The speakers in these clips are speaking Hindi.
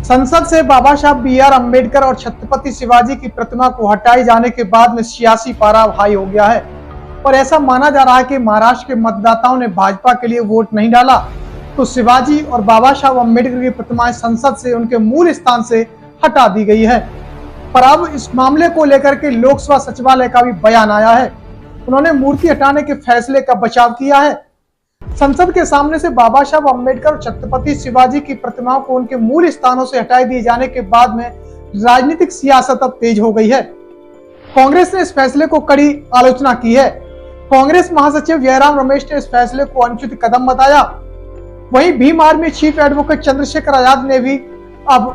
संसद से बाबा साहब बी.आर. अम्बेडकर और छत्रपति शिवाजी की प्रतिमा को हटाए जाने के बाद में सियासी पारा हाई हो गया है और ऐसा माना जा रहा है कि महाराष्ट्र के मतदाताओं ने भाजपा के लिए वोट नहीं डाला तो शिवाजी और बाबा साहब अम्बेडकर की प्रतिमाएं संसद से उनके मूल स्थान से हटा दी गई है। पर अब इस मामले को लेकर के लोकसभा सचिवालय का भी बयान आया है। उन्होंने मूर्ति हटाने के फैसले का बचाव किया है। संसद के सामने से बाबा साहब अम्बेडकर और छत्रपति शिवाजी की प्रतिमाओं को उनके मूल स्थानों से हटाए दिए जाने के बाद में राजनीतिक सियासत अब तेज हो गई है। कांग्रेस ने इस फैसले को कड़ी आलोचना की है। कांग्रेस महासचिव जयराम रमेश ने इस फैसले को अनुचित कदम बताया। वहीं Bhim army chief advocate Chandrashekhar Azad ने भी अब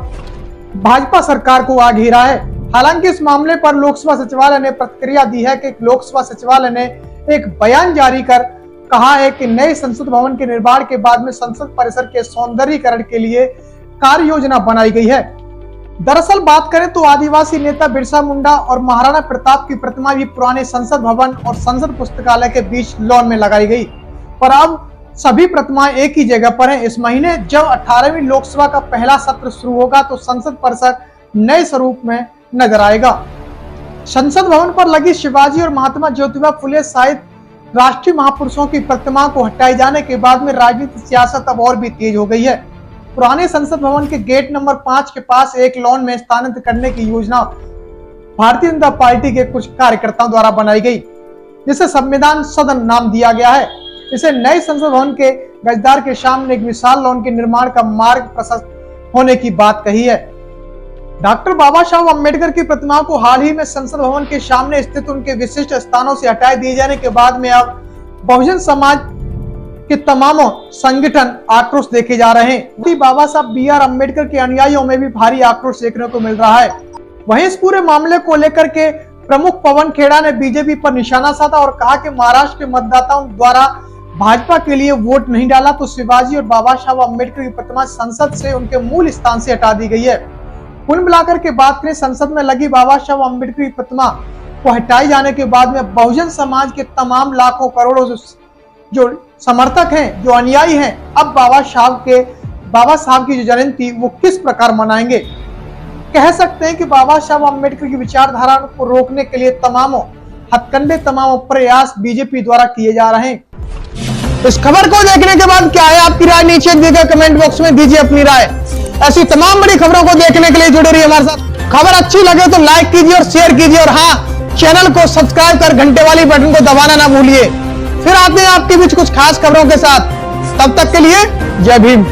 भाजपा सरकार को आ घेरा है। हालांकि इस मामले पर लोकसभा सचिवालय ने प्रतिक्रिया दी है कि लोकसभा सचिवालय ने एक बयान जारी कर कहा है कि नए संसद भवन के निर्माण के बाद में संसद परिसर के सौंदर्यीकरण के लिए कार्य योजना बनाई गई है। दरअसल बात करें तो आदिवासी नेता बिरसा मुंडा और महाराणा प्रताप की प्रतिमा भी पुराने संसद भवन और संसद पुस्तकालय के बीच लॉन में लगाई गई, पर अब सभी प्रतिमाएं एक ही जगह पर हैं। इस महीने जब 18वीं लोकसभा का पहला सत्र शुरू होगा तो संसद परिसर नए स्वरूप में नजर आएगा। संसद भवन पर लगी शिवाजी और महात्मा ज्योतिबा फुले सहित राष्ट्रीय महापुरुषों की प्रतिमा को हटाए जाने के बाद में राजनीतिक सियासत अब और भी तेज हो गई है। पुराने संसद भवन के गेट नंबर 5 के पास एक लॉन में स्थानांतरित करने की योजना भारतीय जनता पार्टी के कुछ कार्यकर्ताओं द्वारा बनाई गई, जिसे संविधान सदन नाम दिया गया है। इसे नए संसद भवन के गजदार के सामने एक विशाल लॉन के निर्माण का मार्ग प्रशस्त होने की बात कही है। डॉक्टर बाबा साहब अम्बेडकर की प्रतिमाओं को हाल ही में संसद भवन के सामने स्थित उनके विशिष्ट स्थानों से हटाए दिए जाने के बाद में अब बहुजन समाज के तमाम संगठन आक्रोश देखे जा रहे हैं। बाबा साहब बी.आर. अम्बेडकर के अनुयायियों में भी भारी आक्रोश देखने को मिल रहा है। वहीं इस पूरे मामले को लेकर के प्रमुख पवन खेड़ा ने बीजेपी पर निशाना साधा और कहा कि महाराष्ट्र के मतदाताओं द्वारा भाजपा के लिए वोट नहीं डाला तो शिवाजी और बाबा साहब अम्बेडकर की प्रतिमा संसद से उनके मूल स्थान से हटा दी गई है। कुल मिलाकर के बात करें, संसद में लगी बाबा साहब अम्बेडकर की प्रतिमा को हटाए जाने के बाद में बहुजन समाज के तमाम लाखों करोड़ों जो समर्थक हैं, जो अनुयायी हैं, अब बाबा साहब की जो जयंती वो किस प्रकार मनाएंगे। कह सकते हैं कि बाबा साहब अम्बेडकर की विचारधारा को रोकने के लिए तमाम प्रयास बीजेपी द्वारा किए जा रहे हैं। इस खबर को देखने के बाद क्या है आपकी राय, नीचे दिए गए कमेंट बॉक्स में दीजिए अपनी राय। ऐसी तमाम बड़ी खबरों को देखने के लिए जुड़े रहिए हमारे साथ। खबर अच्छी लगे तो लाइक कीजिए और शेयर कीजिए और हाँ, चैनल को सब्सक्राइब कर घंटे वाली बटन को दबाना ना भूलिए। फिर आते हैं आपके बीच कुछ खास खबरों के साथ। तब तक के लिए जय भीम।